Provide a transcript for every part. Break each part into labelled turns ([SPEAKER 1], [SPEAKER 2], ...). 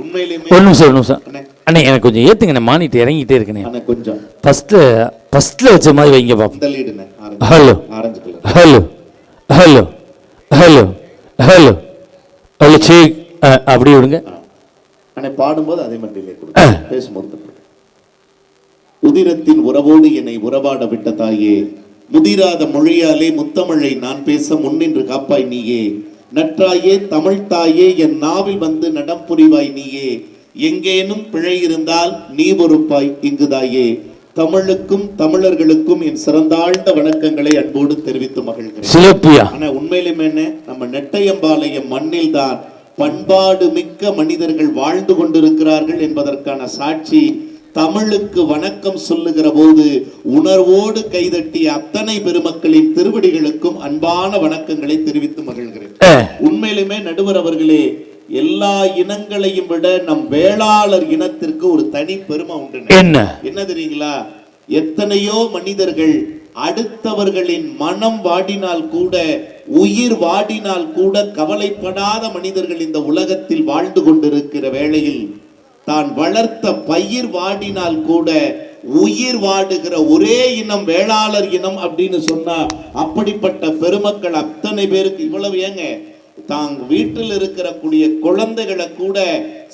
[SPEAKER 1] உண்மையிலேயே
[SPEAKER 2] ஒரு நிமிஷம் அண்ணே எனக்கு கொஞ்சம் ஏத்துங்கண்ணே, மானிட்டு இறங்கிட்டே இருக்குண்ணே.
[SPEAKER 1] கொஞ்சம்
[SPEAKER 2] ஃபர்ஸ்ட்ல வச்ச மாதிரி வைங்க பாப்போம். Hello
[SPEAKER 1] orange colour.
[SPEAKER 2] Hello hello hello hello hello சீ அப்படி விடுங்க.
[SPEAKER 1] அண்ணே பாடும்போது அதே மாதிரி பேசும்போது உதிரத்தின் உறவோடு என்னை உறவாட விட்ட தாயே, முதிராத மொழியாலே முத்தமிழை நான் பேச முன்னின்று காப்பாய் நீயே, நற்றாயே தமிழ் தாயே என் நாவில் வந்து நடம் புரிவாய் நீயே, எங்கேனும் பிழை இருந்தால் நீ பொறுப்பாய் இங்குதாயே, தமிழுக்கும் தமிழர்களுக்கும் என் சிறந்தாழ்ந்த வணக்கங்களை அன்போடு தெரிவித்து மகிழ்கிறேன். ஆனா உண்மையிலுமே என்ன, நம்ம நெட்டையம்பாளையம் மண்ணில் தான் பண்பாடு மிக்க மனிதர்கள் வாழ்ந்து கொண்டிருக்கிறார்கள் என்பதற்கான சாட்சி. தமிழுக்கு வணக்கம் சொல்லுகிற போது உணர்வோடு கைதட்டிய அத்தனை பெருமக்களின் திருவடிகளுக்கும் அன்பான வணக்கங்களை தெரிவித்து மகிழ்கிறேன். உண்மையிலுமே நடுவர் அவர்களே, எல்லா இனங்களையும் விட நம் வேளாளர் இனத்திற்கு ஒரு தனி பெருமை உண்டு. என்ன தெரியுங்களா? எத்தனையோ மனிதர்கள் அடுத்தவர்களின் மனம் வாடினால் கூட, உயிர் வாடினால் கூட கவலைப்படாத மனிதர்கள் இந்த உலகத்தில் வாழ்ந்து கொண்டிருக்கிற வேளையில், தான் வளர்த்த பயிர் வாடினால் கூட உயிர் வாடுகிற ஒரே இனம் வேளாளர் இனம் அப்படின்னு சொன்னா, அப்படிப்பட்ட பெருமக்கள் அத்தனை பேருக்கு இவ்வளவு ஏங்க, தாங்க வீட்டில் இருக்கிற கூடிய குழந்தைகளை கூட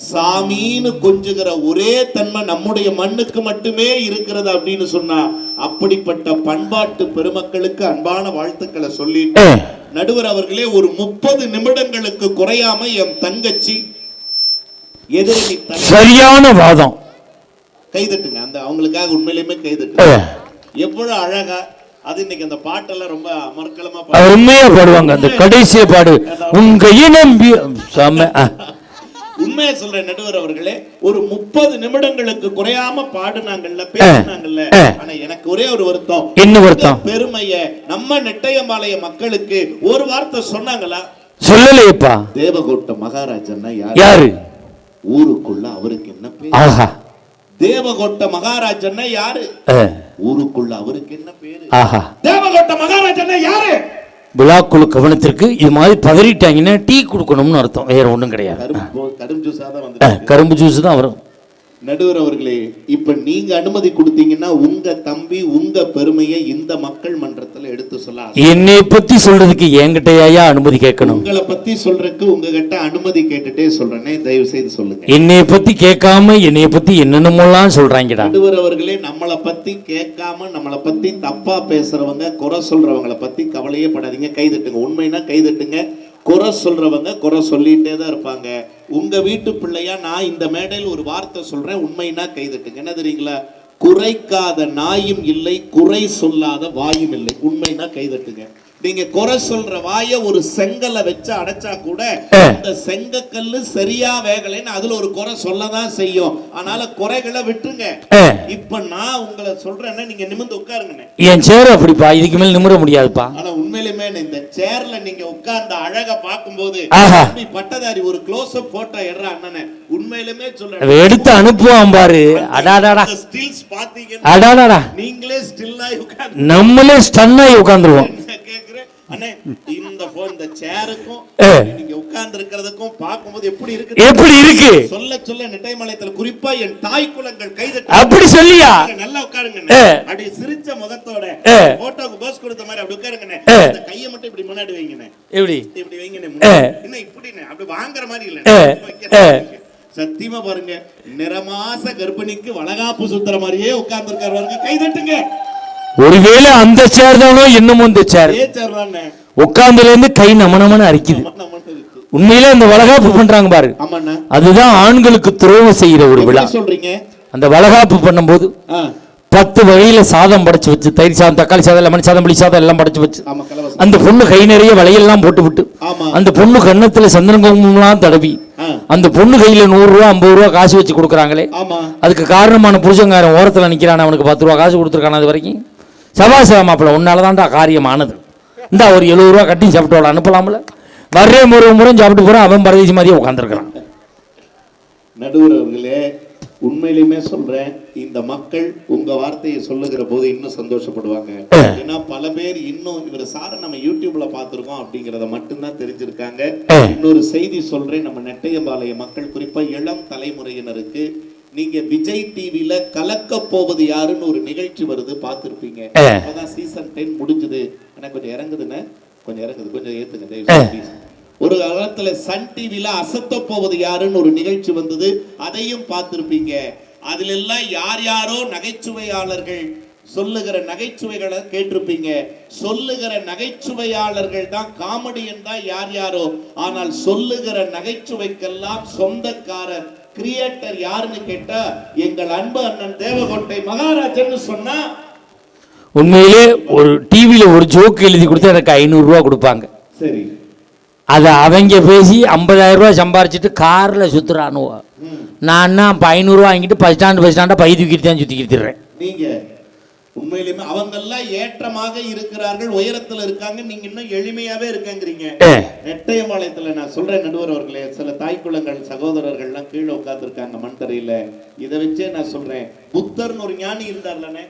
[SPEAKER 1] சாமின்னு கொஞ்சுகிற ஒரே தன்மை நம்முடைய மண்ணுக்கு மட்டுமே இருக்கிறது அப்படின்னு சொன்னா, அப்படிப்பட்ட பண்பாட்டு பெருமக்களுக்கு அன்பான வாழ்த்துக்களை சொல்லிட்டு நடுவர் அவர்களே, ஒரு 30 நிமிடங்களுக்கு குறையாம என் தங்கச்சி எதிரணி
[SPEAKER 2] சரியான வாதம்
[SPEAKER 1] கைதட்டுங்க. அந்த அவங்களுக்காக உண்மையிலுமே கைதட்டு. எவ்வளவு அழகா அது இன்னைக்கு அந்த பாட்டெல்லாம் ரொம்ப அமர்க்கலமா
[SPEAKER 2] உண்மையா பாடுவாங்க. அந்த கடைசிய பாடு உங்க இனம்
[SPEAKER 1] உண்மையா சொல்ற நடுவர் அவர்களே, ஒரு 30 நிமிடங்களுக்கு குறையாம பாடுனாங்கல்ல, பேசினாங்கல்ல. ஆனா எனக்கு ஒரே ஒரு வருத்தம்.
[SPEAKER 2] என்ன வருத்தம்?
[SPEAKER 1] பெருமைய நம்ம நெட்டையம்பாளைய மக்களுக்கு ஒரு வார்த்தை சொன்னாங்களா?
[SPEAKER 2] சொல்லலையேப்பா.
[SPEAKER 1] தேவகோட்டை மகாராஜன்னா
[SPEAKER 2] யாரு?
[SPEAKER 1] ஊருக்குள்ள அவருக்கு என்ன பேரு? தேவகோட்டை மகாராஜன்னா யாரு? ஊருக்குள்ள அவருக்கு என்ன பேரு? தேவகோட்டை மகாராஜன்னா யாரு?
[SPEAKER 2] விழாக்குழு கவனத்திற்கு இது மாதிரி பதறிட்டாங்கன்னா டீ கொடுக்கணும்னு அர்த்தம், வேற ஒண்ணும் கிடையாது. கரும்பு ஜூஸ் தான் வரும்.
[SPEAKER 1] நடுவர் அவர்களே, இப்ப நீங்க அனுமதி கொடுத்தீங்கன்னா உங்க தம்பி உங்க பெருமையை இந்த மக்கள் மன்றத்துல எடுத்து சொல்ல.
[SPEAKER 2] என்னை பத்தி சொல்றதுக்கு என்கிட்டயா அனுமதி கேட்கணும்?
[SPEAKER 1] உங்களை பத்தி சொல்றதுக்கு உங்ககிட்ட அனுமதி கேட்டுட்டே சொல்றேனே, தயவு செய்து சொல்லுங்க.
[SPEAKER 2] என்னை பத்தி கேட்காம என்னைய பத்தி என்னென்னமோலாம் சொல்றாங்கடா.
[SPEAKER 1] நடுவர் அவர்களே, நம்மளை பத்தி கேட்காம நம்மளை பத்தி தப்பா பேசுறவங்க, குறை சொல்றவங்களை பத்தி கவலையே படாதீங்க, கைதட்டுங்க. உண்மைனா கைதட்டுங்க. குறை சொல்றவங்க குறை சொல்லிட்டே தான் இருப்பாங்க. உங்க வீட்டு பிள்ளையா நான் இந்த மேடையில் ஒரு வார்த்தை சொல்றேன், உண்மைனா கைதட்டுங்க. என்ன தெரியுங்களா? குறைக்காத நாயும் இல்லை, குறை சொல்லாத வாயும் இல்லை. உண்மைனா கைதட்டுங்க. நீங்க குறை சொல்ற வாய ஒரு செங்கல்ல வச்சு அடைச்சா கூட அந்த செங்கக்கல்லு சரியா வேகலைன்னு அதுல ஒரு குறை சொல்லதான் செய்யும். அதனால குறைகளை விட்டுருங்க. இப்ப நான் உங்களை சொல்றேன்னா நீங்க நிமிர்ந்து உட்காருங்க.
[SPEAKER 2] என் சேர் அப்படிப்பா, இதுக்கு மேல நிமிர முடியாதுப்பா.
[SPEAKER 1] ஆனா உண்மையிலுமே இந்த சேர்ல நீங்க உட்கார்ந்த அழக பாக்கும்போது பட்டதாரி ஒரு க்ளோஸ் அப் போட்டோ எடுற அண்ணனே, உண்மையிலுமே சொல்றேன்,
[SPEAKER 2] எடுத்து அனுப்புவான் பாரு. அடாடாடா
[SPEAKER 1] ஸ்டில்ஸ் பாத்தீங்க,
[SPEAKER 2] அடாடாடா
[SPEAKER 1] நீங்களே ஸ்டில் ஆகி உட்கார்ந்து
[SPEAKER 2] நம்மளே ஸ்டன் ஆகி உட்கார்ந்துருவோம்.
[SPEAKER 1] அண்ணே, இந்த சேருக்கும் நீங்க உட்கார்ந்து இருக்கிறதுக்கும் பார்க்கும்போது எப்படி இருக்கு?
[SPEAKER 2] எப்படி இருக்கு?
[SPEAKER 1] சொல்ல நெட்டையம்பாளையத்துல குறிப்பா என் தாய் குலங்கள் கைதட்டு.
[SPEAKER 2] அப்படி சொல்லியா?
[SPEAKER 1] நல்லா உட்காருங்க. அப்படி சிரிச்ச முகத்தோட போட்டோக்கு போஸ் கொடுத்த மாதிரி அப்படி உட்காருங்க. அந்த கையை மட்டும் இப்படி முன்னாடி வைங்கண்ணே. எப்படி இப்படி வைங்கண்ணே. என்ன இப்படிண்ணே? அப்படி வாங்குற மாதிரி இல்ல. சத்தியமா பாருங்க, நிறமாச கர்ப்பிணிக்கு வளகாப்பு சுத்துற மாதிரியே உட்கார்ந்து இருக்காரு. கைதட்டுங்க.
[SPEAKER 2] ஒருவேளை அந்த சேர் தானோ என்னமோ இந்த சேர் உட்கார்ந்துல இருந்து கை நமனமனு அரிக்குது. உண்மையிலே இந்த வளகாப்பு பண்றாங்க பாரு, அதுதான் ஆண்களுக்கு துரோகம் செய்யற ஒரு விழா. சொல்றீங்க அந்த வளகாப்பு பண்ணும்போது 10 வகையில சாதம் படைச்சு வச்சு, தயிர் சாதம், தக்காளி சாதம், லெமன் சாதம், புளி சாதம் எல்லாம் படைச்சு வச்சு, அந்த பொண்ணு கை நிறைய வளையெல்லாம் போட்டு விட்டு, அந்த பொண்ணு கண்ணத்துல சந்தன குங்குமம்லாம் தடவி, அந்த பொண்ணு கையில 100 ரூபா 50 ரூபா காசு வச்சு கொடுக்குறாங்களே, அதுக்கு காரணமான புருஷங்காரன் ஓரத்துல நிக்கிறான், அவனுக்கு 10 ரூபா காசு கொடுத்துருக்கான. அது வரைக்கும் சபாசா மாப்பிள்ள உன்னாலதான்டா காரியமானது, இந்த ஒரு 70 ரூபா கட்டி சாப்பிட்டு அனுப்பலாம்ல, வர்றே ஒரு முறை சாப்பிட்டு போறான், அவன் பரதேசி மாதிரியே உட்காந்துருக்கிறான்.
[SPEAKER 1] நடுவர் அவர்களே, உண்மையிலுமே சொல்றேன், இந்த மக்கள் உங்க வார்த்தையை சொல்லுகிற போது இன்னும் சந்தோஷப்படுவாங்க. ஏன்னா பல பேர் இன்னும் இவர் சார நம்ம யூடியூப்ல பார்த்திருக்கோம் அப்படிங்கறத மட்டும்தான் தெரிஞ்சிருக்காங்க. இன்னொரு செய்தி சொல்றேன், நம்ம நெட்டையம்பாளைய மக்கள், குறிப்பா இளம் தலைமுறையினருக்கு, நீங்க விஜய் டிவில கலக்க போவது யாருன்னு ஒரு நிகழ்ச்சி வருது, பார்த்திருப்பீங்க. அப்பதான் சீசன் 10 முடிஞ்சது. ஆனா கொஞ்சம் இறங்குதுன்னு, கொஞ்சம் இறங்குது, கொஞ்சம் ஏத்துங்க தயவு. ஒரு காலத்துல சன் டிவில அசத்த போவது யாருன்னு ஒரு நிகழ்ச்சி வந்தது, அதையும் பார்த்திருப்பீங்க. அதுல எல்லாம் யார் யாரோ நகைச்சுவையாளர்கள் சொல்லுகிற நகைச்சுவைகளை கேட்டிருப்பீங்க. சொல்லுகிற நகைச்சுவையாளர்கள் தான், காமெடியன் தான் யார் யாரோ. ஆனால் சொல்லுகிற நகைச்சுவைக்கெல்லாம் சொந்தக்காரர் கிரியேட்டர் யாருன்னு கேட்டா எங்கள் அன்பு அண்ணன் தேவகோட்டை மகாராஜன் சொன்னா,
[SPEAKER 2] உண்மையிலே ஒரு டிவியில ஒரு ஜோக் எழுதி கொடுத்தா எனக்கு 500 ரூபா கொடுப்பாங்க.
[SPEAKER 1] சரி,
[SPEAKER 2] அதை அவங்க பேசி 50,000 ரூபாய் சம்பாரிச்சிட்டு கார்ல சுத்துறானுவோ. நான் அப்ப 500 ரூபா வாங்கிட்டு பஸ் ஸ்டாண்டா பை தூக்கிட்டு தான் சுத்திக்கிட்டுறேன்.
[SPEAKER 1] நீங்க உண்மையிலுமே அவங்க எல்லாம் ஏற்றமாக இருக்கிறார்கள், உயரத்துல இருக்காங்க, நீங்க இன்னும் எளிமையாவே இருக்கங்கிறீங்க. நெட்டையம்பாளையத்துல நான் சொல்றேன் நடுவர் அவர்களே, சில தாய்க்குளங்கள் சகோதரர்கள் எல்லாம் கீழே உட்கார்ந்து இருக்காங்க மண் தரையில. இதை வச்சே நான் சொல்றேன், புத்தர்னு ஒரு ஞானி இருந்தார்லனே,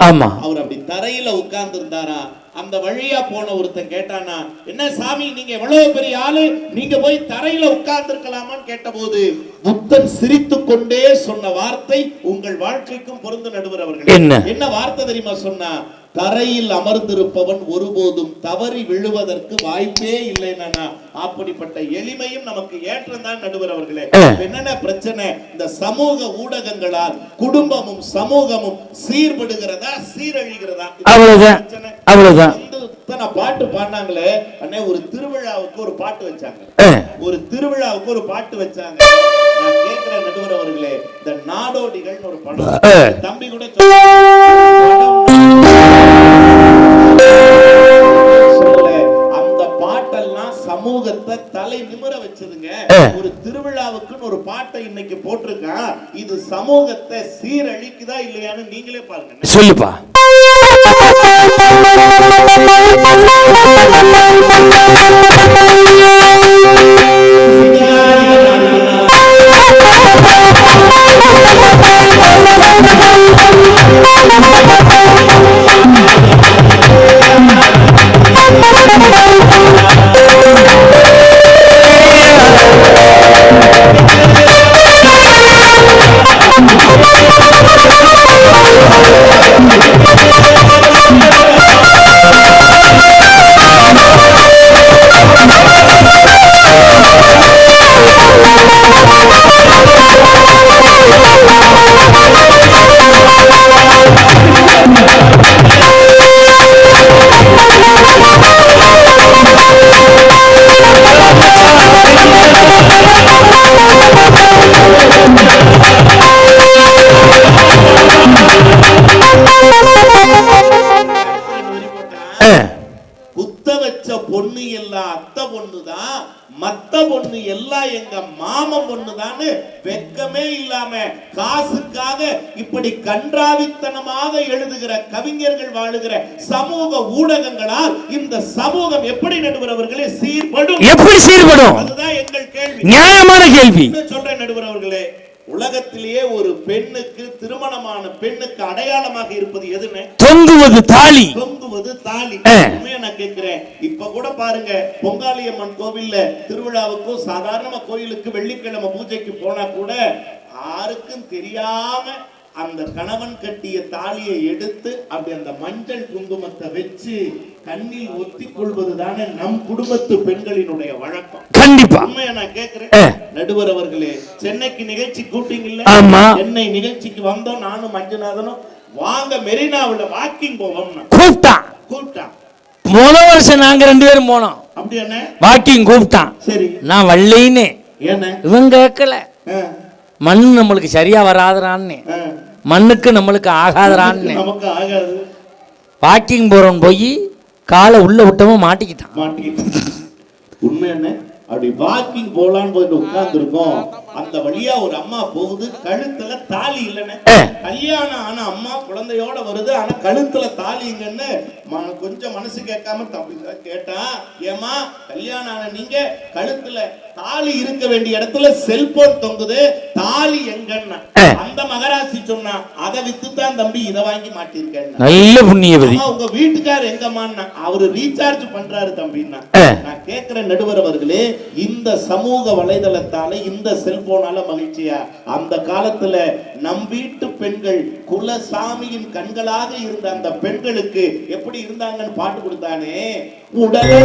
[SPEAKER 1] அவர் அப்படி தரையில உட்கார்ந்து இருந்தாரா. அந்த வழியா போன ஒருத்தன் கேட்டானா, என்ன சாமி நீங்க எவ்வளவு பெரிய ஆளு, நீங்க போய் தரையில உட்கார்ந்து இருக்கலாமான்னு கேட்ட போது புத்தன் சிரித்து கொண்டே சொன்ன வார்த்தை உங்கள் வாழ்க்கைக்கும் பொருந்து நடுவர் அவர்கள். என்ன வார்த்தை தெரியுமா சொன்னா? தரையில் அமர்ந்திருப்பவன் ஒருபோதும் தவறி விழுவதற்கு வாய்ப்பே இல்லைன்னா. அப்படிப்பட்ட எளிமையும் நமக்கு ஏற்றம்தான் நடுவர் அவர்களே. என்னென்ன பிரச்சனை? இந்த சமூக ஊடகங்களால் குடும்பமும் சமூகமும் சீர்படுகிறதா சீரழிகிறதா? அவ்வளவுதான். பாட்டு பாடினாங்களே அண்ணே, ஒரு திருவிழாவுக்கு ஒரு பாட்டு வச்சாங்க, ஒரு திருவிழாவுக்கு ஒரு பாட்டு வச்சாங்க. நான் கேட்கிறேன் நடுவர் அவர்களே, இந்த நாடோடிகள் ஒரு படம், தம்பி கூட அந்த பாட்டெல்லாம் சமூகத்தை தலை நிமிர வச்சதுங்க. ஒரு திருவிழாவுக்குன்னு ஒரு பாட்டை இன்னைக்கு போட்டிருக்கான், இது சமூகத்தை சீரழிக்குதா இல்லையான்னு நீங்களே பாருங்க.
[SPEAKER 2] சொல்லுப்பா.
[SPEAKER 1] பொண்ணு எல்லாம் அத்தை பொண்ணுதான், மத்த பொண்ணு எல்லாம் எங்க மாமன் பொண்ணுதான். வெக்கமே இல்லாம காசுக்காக இப்படி கன்றாவித்தனமாக எழுதுகிற கவிஞர்கள் வாழுகிற சமூக ஊடகங்களால் இந்த சமூகம் எப்படி நடுவர் அவர்களே சீர்படும்? எப்படி சீர்படும்? அதுதான் எங்கள் கேள்வி, நியாயமான கேள்வி. சொல்றேன் நடுவர் அவர்களே, உலகத்திலேயே ஒரு பெண்ணுக்கு, திருமணமான பெண்ணுக்கு அடையாளமாக இருப்பது எதுன்னு? தொங்குவது தாலி. தொங்குவது தாலி. நான் கேட்கிறேன், இப்ப கூட பாருங்க, பொங்காளியம்மன் கோவில்ல திருவிழாவுக்கோ சாதாரண கோயிலுக்கு வெள்ளிக்கிழமை பூஜைக்கு போனா கூட யாருக்கும் தெரியாம அந்த கணவன் கட்டிய தாலியை எடுத்து அப்படி அந்த மஞ்சள் குங்குமத்தை வச்சு கண்ணில் ஒத்திக் கொள்வதுதானே நம் குடும்பத்து பெண்களினுடைய வழக்கம். கண்டிப்பா. உண்மையா நான் கேட்கிறேன் நடுவர் அவர்களே, சென்னைக்கு நிகழ்ச்சி கூட்டிங்கல்ல, சென்னை நிகழ்ச்சிக்கு வந்தோம், நானும் மஞ்சுநாதனும், வாங்க மெரினாவுல வாக்கிங் போவோம் கூப்பிட்டான்.
[SPEAKER 2] முதல் வருஷம் நாங்க 2 பேரும் போனோம். அப்படி என்ன வாக்கிங் கூப்பிட்டான். சரி, நான் வள்ளின்னு என்ன இவன் கேட்கல, மண் நம்மளுக்கு சரியா வராதுறான்னு, மண்ணுக்கு நம்மளுக்கு ஆகாதுறான்னு, நமக்கு ஆகாது. வாக்கிங் போறோம் போய் காலை உள்ள விட்டவன் மாட்டிக்கிட்டான்.
[SPEAKER 1] உண்மை என்ன, அப்படி வாக்கிங் போலான்னு போய் உட்கார்ந்து இருக்கோம், அந்த வழியா ஒரு அம்மா போகுது, கழுத்துல தாலி இல்லன்னு. கல்யாணம் ஆன அம்மா குழந்தையோட வருது, ஆனா கழுத்துல தாலிங்கன்னு கொஞ்சம் மனசு கேட்காம தம்பி கேட்டா, ஏமா கல்யாணம் ஆன நீங்க கழுத்துல தாலி இருக்க வேண்டிய இடத்துல செல்போன் தொங்குது, தாலி எங்கன்னா அந்த மகராசி சொன்னா அதை வித்துதான் தம்பி இதை வாங்கி மாட்டிருக்கேன்.
[SPEAKER 2] நல்ல புண்ணியவதி.
[SPEAKER 1] உங்க வீட்டுக்கார் எங்கம்மான்னா அவரு ரீசார்ஜ் பண்றாரு தம்பின்னா. நான் கேட்கிற நடுவர் அவர்களே, இந்த சமூக வலைதளத்தால இந்த செல்போனால மகிழ்ச்சியா? அந்த காலத்துல நம் வீட்டு பெண்கள் குலசாமியின் கண்களாக இருந்த அந்த பெண்களுக்கு எப்படி இருந்தாங்கன்னு பாட்டு கொடுத்தானே, உடனே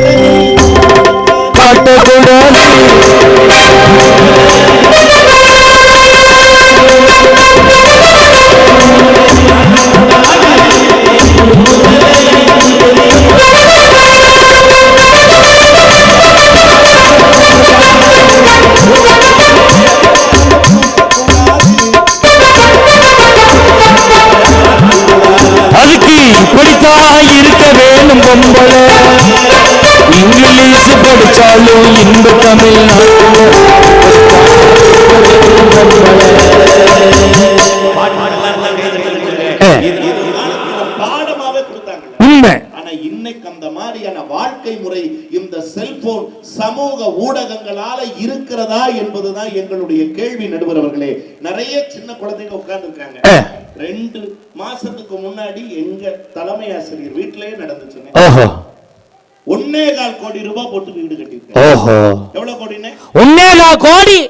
[SPEAKER 2] அதுக்கு இப்படித்தான் இருக்க வேணும் பொம்பளை, இங்கிலீஷ் படிச்சாலும் இந்த தமிழ்நாடு
[SPEAKER 1] பாடமாவே கொடுத்தாங்க.
[SPEAKER 2] உண்மை.
[SPEAKER 1] ஆனா இன்னைக்கு அந்த மாதிரியான வாழ்க்கை முறை இந்த செல்போன் சமூக ஊடகங்களால இருக்கிறதா என்பதுதான் எங்களுடைய கேள்வி நடுவர் அவர்களே. நிறைய சின்ன குழந்தைங்க உட்கார்ந்து இருக்காங்க. 2 மாசத்துக்கு முன்னாடி எங்க தலைமை ஆசிரியர் வீட்டிலேயே நடந்துச்சுங்க. 1.25 கோடி ரூபாய் போட்டு வீடு கட்டிருக்காங்க. எவ்வளவு கோடின்னு? 1.25 கோடி.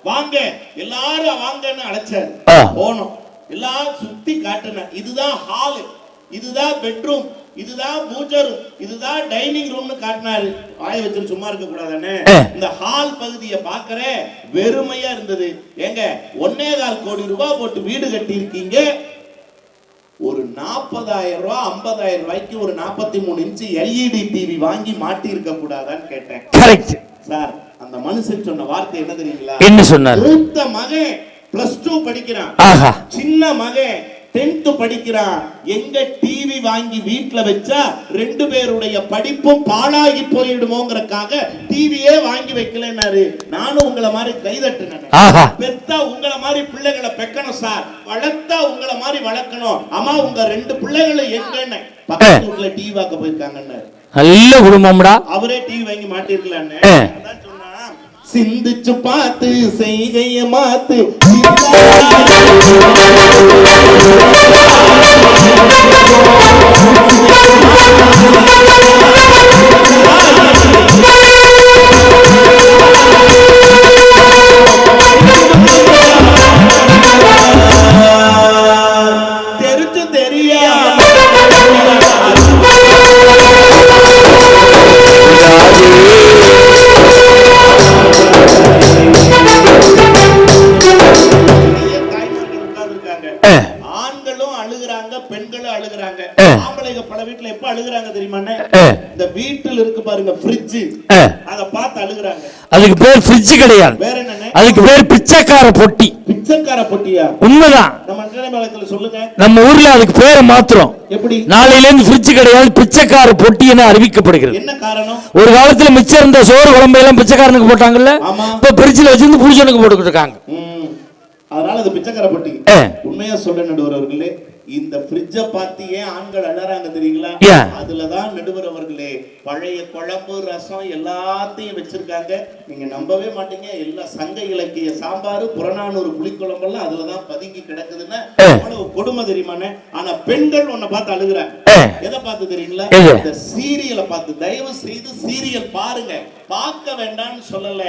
[SPEAKER 1] வாங்க எல்லாரும் வாங்கன்னு அழைச்சாரு. போனோம், எல்லாரும் சுத்தி காட்டுன. இதுதான் ஹால், இதுதான் பெட்ரூம், இதுதான் பூஜை ரூம், இதுதான் டைனிங் ரூம்னு காட்டினாரு. வாய வச்சு சும்மா இருக்க கூடாதானே. இந்த ஹால் பகுதியை பாக்குற வெறுமையா இருந்தது. ஏங்க 1.25 கோடி ரூபாய் போட்டு வீடு கட்டி இருக்கீங்க, ஒரு 40,000 ரூபாய் 50,000 ரூபாய்க்கு ஒரு 43 இன்ச் எல்இடி டிவி வாங்கி மாட்டி இருக்க கூடாதான்னு கேட்டேன். Correct sir. அந்த மனுஷன் சொன்ன வார்த்தை என்ன தெரியுங்களா? என்ன சொன்னார்? மூத்த மகன் +2 படிக்கிறான், சின்ன மகன் 10th படிக்கிறான். எங்க டிவி வாங்கி வீட்டுல வச்சா 2 பேருடைய படிப்பும் பாழாகி போயிடுமோங்கறக்காக டிவியே வாங்கி வைக்கலன்னாரு. நானும் உங்களை மாதிரி கைதட்டுனேன். பெத்தா உங்களை மாதிரி பிள்ளைகளை பெக்கணும் சார், வளர்த்தா உங்களை மாதிரி வளர்க்கணும். அம்மா உங்க 2 பிள்ளைகளை எங்கன்னு பக்கத்து வீட்டுல டிவி வாக்க போயிருக்காங்கன்னு. நல்ல குடும்பம்டா. அவரே டிவி வாங்கி மாட்டிருக்கலான்னு அதான் சொன்னா. சிந்திச்சு பார்த்து செய்கைய மாத்து தெரிஞ்சு தெரியா ஆண்களும் அழுகுறாங்க, பெண்களும் அழுகுறாங்க. ஆம்பளைங்க பல வீட்டுல எப்ப அழுகுறாங்க தெரியுமா? இந்த வீட்டுல இருக்கு பாருங்க ஃப்ரிட்ஜ், அத பார்த்து அழுகுறாங்க. அதுக்கு பேர் ஃப்ரிட்ஜ் கிடையாது, வேற என்ன? அதுக்கு பேர் பிச்சைக்கார பொட்டி. பிச்சைக்கார பொட்டியா? உண்மைதான். நம்ம அண்டனமேளத்துல சொல்லுங்க. நம்ம ஊர்ல அதுக்கு பேரை மாத்துறோம். எப்படி? நாளையில இருந்து ஃப்ரிட்ஜ் கிடையாது, பிச்சைக்கார பொட்டி என அறிவிக்கப்படுகிறது. என்ன காரணம்? ஒரு காலத்துல மிச்சம் இருந்த சோறு குழம்பு எல்லாம் பிச்சைக்காரனுக்கு போட்டாங்கல்ல, இப்ப ஃப்ரிட்ஜ்ல வச்சிருந்து புருஷனுக்கு போட்டுக்கிட்டு இருக்காங்க. அதனால அது பிச்சைக்கார பொட்டி. உண்மையா சொல்ற நடுவர் அவர்களே, இந்த ஃப்ரிட்ஜை பார்த்து ஏன் ஆண்கள் அழறாங்க தெரியுங்களா? அதுலதான் நடுவர் அவர்களே பழைய குழம்பு ரசம் எல்லாத்தையும் வச்சிருக்காங்க. நீங்க நம்பவே மாட்டீங்க, எல்லா சங்க இலக்கிய சாம்பார் புறநானூறு புளிக்குழம்பெல்லாம் அதுலதான் பதுங்கி கிடக்குதுன்னா அவ்வளவு கொடுமை தெரியுமானே. ஆனா பெண்கள் உன்னை பார்த்து அழுகுறாங்க. எதை பார்த்து தெரியுங்களா? இந்த சீரியலை பார்த்து. தயவு செய்து சீரியல் பாருங்க, பார்க்க வேண்டாம்னு சொல்லல.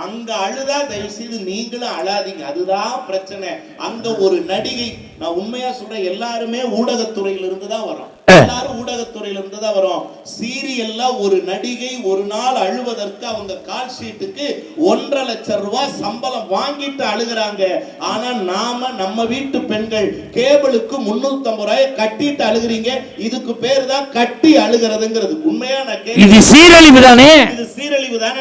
[SPEAKER 1] அங்க அழுதா தயவு செய்து நீங்களும் அழாதீங்க, அதுதான் பிரச்சனை. அங்க ஒரு நடிகை, நான் உண்மையா சொல்றேன், எல்லாருமே ஊடகத்துறையில இருந்து தான் வரோம். எல்லாரும் ஊடகத்துறையில இருந்து தான் வரோம். சீரியல்ல ஒரு நடிகை ஒரு நாள் அழுவதற்கு அவங்க கால் ஷீட்டுக்கு 1.5 லட்சம் ரூபாய் சம்பளம் வாங்கிட்டு அழுகுறாங்க. ஆனா நாம நம்ம வீட்டு பெண்கள் கேபிளுக்கு 350 ரூபாய் கட்டிட்டு அழுகுறீங்க. இதுக்கு பேர் தான் கட்டி அழுகிறதுங்கிறது. உண்மையா நான் இது சீரழிவு தானே? இது சீரழிவு தானே?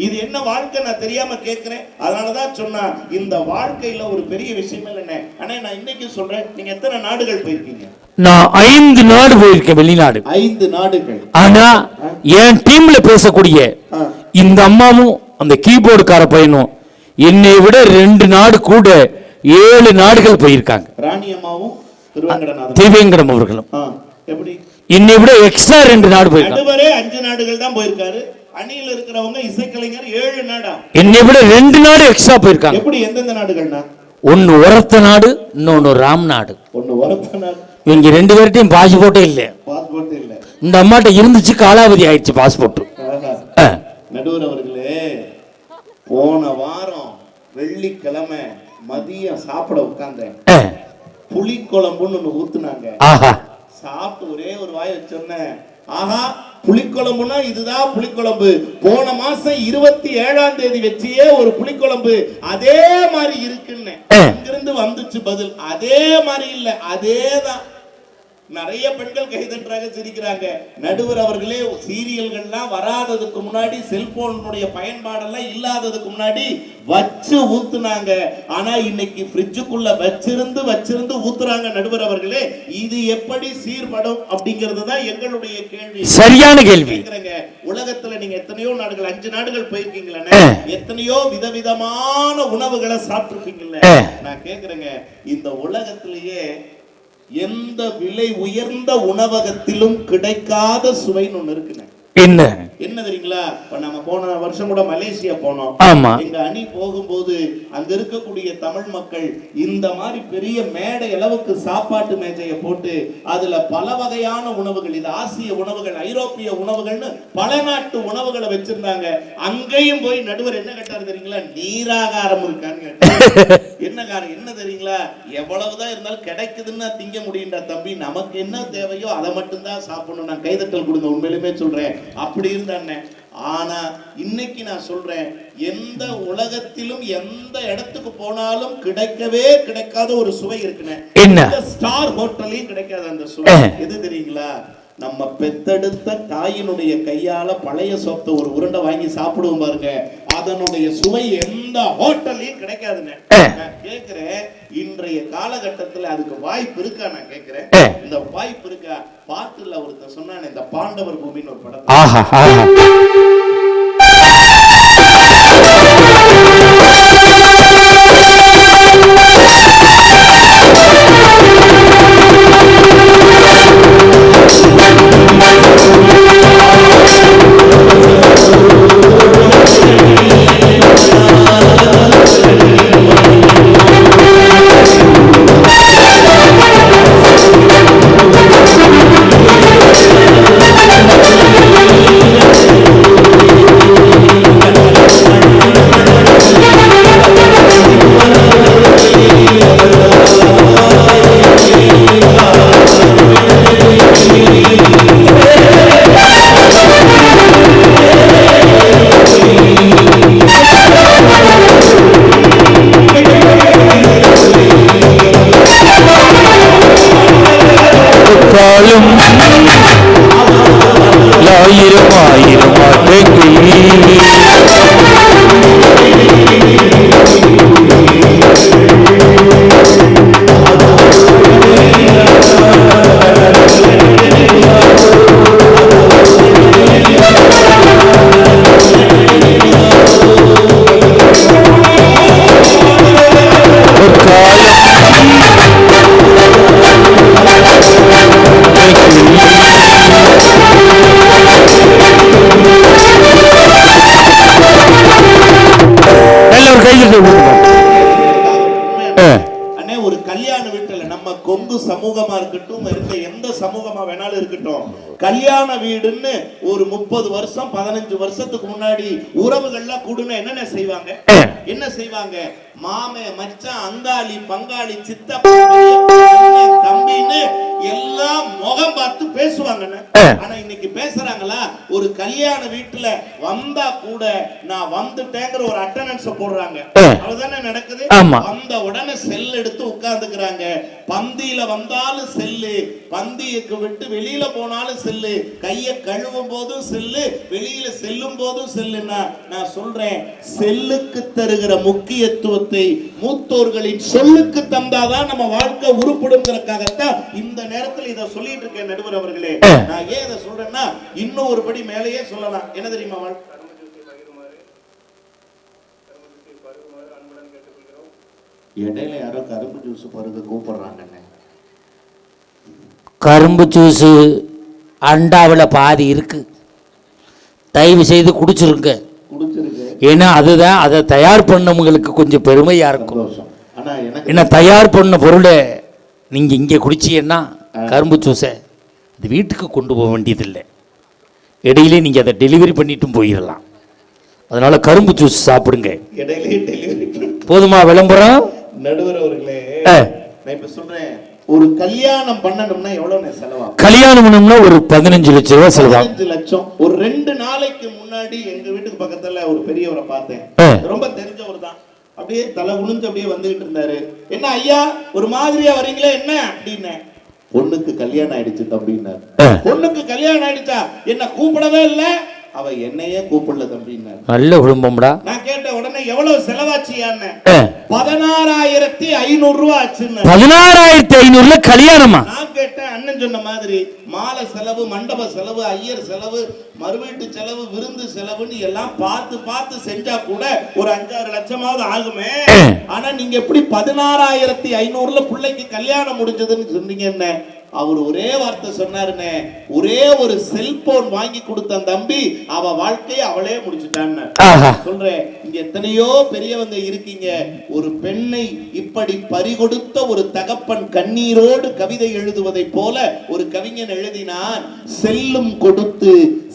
[SPEAKER 1] இது என்ன வாழ்க்கை நான் தெரியாம கேட்கிறேன். அதனாலதான் சொன்னா இந்த வாழ்க்கையில ஒரு பெரிய விஷயம் இல்லைன்னு. ஆனா நான் இன்னைக்கு சொல்றேன், நீங்க எத்தனை நாடுகள் போயிருக்கீங்க? நான் 5 நாடு போயிருக்கேன், வெளிநாடு 5 நாடுகள். ஆனா என் டீம்ல பேசக்கூடிய இந்த அம்மாவும் அந்த கீபோர்டுக்கார பையனும் என்னை விட 2 நாடு கூட 7 நாடுகள் போயிருக்காங்க. ராணி அம்மாவும் திருவேங்கடம் அவர்களும். எப்படி
[SPEAKER 2] என்னை விட எக்ஸ்ட்ரா 2 நாடு போயிருக்காங்க.
[SPEAKER 1] நடுவரே 5 நாடுகள் தான் போயிருக்காரு. அணியில் இருக்கிறவங்க இசைக்கலைஞர் 7 நாடா.
[SPEAKER 2] என்னை விட 2 நாடு எக்ஸ்ட்ரா போயிருக்காங்க.
[SPEAKER 1] எப்படி எந்தெந்த நாடுகள்னா?
[SPEAKER 2] ஒன்னு உரத்த நாடு, இன்னொன்னு ராம் நாடு.
[SPEAKER 1] ஒன்னு உரத்த நாடு.
[SPEAKER 2] இவங்க 2 பேர்ட்டையும் பாஸ்போர்ட்டே இல்ல.
[SPEAKER 1] பாஸ்போர்ட் இல்ல.
[SPEAKER 2] இந்த அம்மாட்ட இருந்துச்சு, காலாவதி ஆயிடுச்சு பாஸ்போர்ட்.
[SPEAKER 1] நடுவர் அவர்களே, போன வாரம் வெள்ளிக்கிழமை மதியம் சாப்பிட உட்கார்ந்தேன். புளிக்குழம்புன்னு ஒண்ணு ஊத்துனாங்க.
[SPEAKER 2] ஆஹா,
[SPEAKER 1] சாப்பிட்டு ஒரே ஒரு வாய் வச்சோன்னே, ஆஹா புளிக்குழம்புனா இதுதான் புளிக்குழம்பு. போன மாசம் 27ஆம் தேதி வச்சியே ஒரு புளிக்குழம்பு அதே மாதிரி இருக்குன்னு இங்கிருந்து வந்துச்சு பதில். அதே மாதிரி இல்ல, அதேதான். நிறைய பெண்கள் கைதட்டுறாங்க, சிரிக்கிறாங்க. நடுவர் அவர்களே, சீரியல்கள்லாம் வராததுக்கு முன்னாடி, செல்போனுடைய பயன்பாடெல்லாம் இல்லாததுக்கு முன்னாடி வச்சு ஊத்துனாங்க. ஆனா இன்னைக்கு ஃப்ரிட்ஜுக்குள்ள வச்சிருந்து ஊத்துறாங்க. நடுவர் அவர்களே, இது எப்படி சீர்படும் அப்படிங்கிறது தான் எங்களுடைய கேள்வி.
[SPEAKER 2] சரியான கேள்வி.
[SPEAKER 1] உலகத்துல நீங்க எத்தனையோ நாடுகள், 5 நாடுகள் போயிருக்கீங்களே, எத்தனையோ விதவிதமான உணவுகளை சாப்பிட்டுருக்கீங்கல்ல. நான் கேக்குறேங்க, இந்த உலகத்திலேயே எந்த விலை உயர்ந்த உணவகத்திலும் கிடைக்காத சுவைன்னு ஒண்ணு இருக்குங்க. என்ன தெரியுங்களா? நம்ம போன வருஷம் கூட மலேசியா போனோம். எங்க அணி போகும்போது அங்க இருக்கக்கூடிய தமிழ் மக்கள் இந்த மாதிரி பெரிய மேடை அளவுக்கு சாப்பாட்டு மேஜையை போட்டு அதுல பல வகையான உணவுகள், இது ஆசிய உணவுகள், ஐரோப்பிய உணவுகள்னு பல நாட்டு உணவுகளை வச்சிருந்தாங்க. அங்கேயும் போய் நடுவர் என்ன கேட்டாரு தெரியுங்களா? நீராகாரம் இருக்கான்னு கேட்டாரு. என்ன காரணம் என்ன தெரியுங்களா? எவ்வளவுதான் இருந்தாலும் கிடைக்குதுன்னு திங்க முடியும்டா தம்பி, நமக்கு என்ன தேவையோ அதை மட்டும்தான் சாப்பிடணும். நான் கைதட்டல் கொடுங்க, உண்மையிலுமே சொல்றேன், அப்படி இருந்தானே. ஆனா இன்னைக்கு நான் சொல்றேன், எந்த உலகத்திலும் எந்த இடத்துக்கு போனாலும் கிடைக்கவே கிடைக்காத ஒரு சுவை இருக்குன்னு, ஸ்டார் ஹோட்டலையும் கிடைக்காத அந்த சுவை எது தெரியுங்களா? நம்ம பெத்தெடுத்த தாயினுடைய கையால பழைய சொத்தை ஒரு உருண்டை வாங்கி சாப்பிடுவோம் பாருங்க, அதனுடைய சுவை எந்த ஹோட்டல்லையும் கிடைக்காதுங்க. நான் கேக்குறேன், இன்றைய காலகட்டத்துல அதுக்கு வாய்ப்பு இருக்கா? நான் கேக்குறேன், இந்த வாய்ப்பு இருக்கா? பாட்டுல ஒருத்தர் சொன்னானே, இந்த பாண்டவர் பூமின்னு ஒரு படம், ஒரு கல்யாண வீட்டுல நம்ம கொங்கு சமூகமா இருக்கட்டும், எந்த சமூகமா வேணாலும் இருக்கட்டும், கல்யாண வீடுன்னு ஒரு 30 வருஷம் 15 வருஷத்துக்கு முன்னாடி உறவுகள்லாம் கூடுனா என்னென்ன செய்வாங்க? என்ன செய்வாங்க? மாமே, மச்சான், அங்காளி, பங்காளி, சித்தப்பா, தம்பின்னு எல்லாம் முகம் பார்த்து பேசுவாங்க. ஆனா இன்னைக்கு பேசுறாங்களா? ஒரு கல்யாண வீட்டுல வந்தா கூட நான் வந்துட்டேங்கிற ஒரு அட்டெண்டன்ஸ் போடுறாங்க. அதுதானே நடக்குது. வந்த உடனே செல் எடுத்து உட்கார்ந்துக்கிறாங்க. பந்தியில வந்தாலும் செல்லு, பந்திக்கு விட்டு வெளியில போனாலும் செல்லு, கைய கழுவும் போதும் செல்லு, வெளியில செல்லும் போதும் செல்லுன்னா, நான் சொல்றேன், செல்லுக்கு தருகிற முக்கியத்துவத்தை மூத்தோர்களின் சொல்லுக்கு தந்தாதான் நம்ம வாழ்க்கை உருப்படுங்கிறதுக்காகத்தான் இந்த நேரத்தில் இதை சொல்லிட்டு இருக்கேன். நடுவர் அவர்களே, நான் ஏன் இதை சொல்றேன்னா, இன்னும் ஒரு படி மேலேயே சொல்லலாம். என்ன தெரியுமா? இடையில யாரோ கரும்பு ஜூஸ் பருக கூப்பிடுறாங்க.
[SPEAKER 2] கரும்பு ஜூஸ் அண்டாவில் பாதி இருக்கு, தயவு செய்து குடிச்சிருங்க. ஏன்னா அதுதான் அதை தயார் பண்ணவங்களுக்கு கொஞ்சம் பெருமையா இருக்கும். என்ன தயார் பண்ண பொருளை நீங்க இங்கே குடிச்சீங்கன்னா கரும்பு ஜூஸை அது வீட்டுக்கு கொண்டு போக வேண்டியதில்லை, இடையிலே நீங்க அதை டெலிவரி பண்ணிட்டும் போயிடலாம். அதனால கரும்பு ஜூஸ் சாப்பிடுங்க. போதுமா விளம்பரம்?
[SPEAKER 1] நடுவர் அவர்களே, நான் இப்ப சொல்றேன், ஒரு கல்யாணம் பண்ணணும்னா எவ்வளவு செலவாகும்? கல்யாணம்
[SPEAKER 2] பண்ணணும்னா ஒரு 15 லட்சம் ரூபாய் செலவாகும்.
[SPEAKER 1] 15 லட்சம். ஒரு 2 நாளைக்கு முன்னாடி எங்க வீட்டுக்கு பக்கத்துல ஒரு பெரியவரை பார்த்தேன், ரொம்ப தெரிஞ்சவர் தான். அப்படியே தலை குனிஞ்சு அப்படியே வந்துகிட்டு இருந்தாரு. என்ன ஐயா ஒரு மாதிரியா வரீங்களே என்ன அப்படின்னு. பொண்ணுக்கு கல்யாணம் ஆயிடுச்சு அப்படின்னாரு. பொண்ணுக்கு கல்யாணம் ஆயிடுச்சா, என்ன கூப்பிடவே இல்ல, அவ என்னையே கூப்பிடல தம்பின்னாரு.
[SPEAKER 2] நல்ல குடும்பம்டா.
[SPEAKER 1] நான் கேட்டேன் உடனே எவ்வளவு செலவாச்சியான்னு. 16,500 ரூபாய் ஆச்சுன்னு.
[SPEAKER 2] 16,500ல கல்யாணமா? நான்
[SPEAKER 1] கேட்டேன் அண்ணன் சொன்ன மாதிரி மாலை செலவு, மண்டப செலவு, ஐயர் செலவு, மறுவீட்டு செலவு, விருந்து செலவுன்னு எல்லாம் பார்த்து பார்த்து செஞ்சா கூட ஒரு 5-6 லட்சமாவது ஆகுமே. ஆனா நீங்க எப்படி 16,500ல பிள்ளைக்கு கல்யாணம் முடிஞ்சதுன்னு சொன்னீங்க? என்ன அவர் ஒரே வார்த்தை சொன்னாருன்னு, ஒரே ஒரு செல்போன் வாங்கி கொடுத்த தம்பி அவ வாழ்க்கையை அவளே முடிச்சுட்டான்னு சொல்றேன். இங்க எத்தனையோ பெரியவங்க இருக்கீங்க. ஒரு பெண்ணை இப்படி பறிகொடுத்த ஒரு தகப்பன் கண்ணீரோடு கவிதை எழுதுவதை போல ஒரு கவிஞன் எழுதினான். செல்லும் கொடுத்து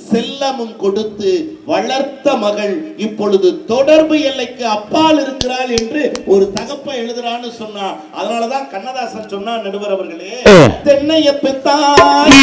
[SPEAKER 1] செல்லமும் கொடுத்து வளர்த்த மகள் இப்பொழுது தொடர்பு எல்லைக்கு அப்பால் இருக்கிறாள் என்று ஒரு தகப்பன் எழுதுறான்னு சொன்னா. அதனாலதான் கண்ணதாசன் சொன்னா, நடுவர் அவர்களே, தென்னைய பெத்தாய்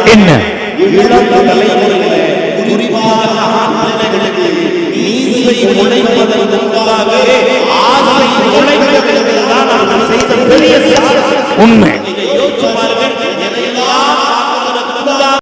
[SPEAKER 2] என்ன உண்மை.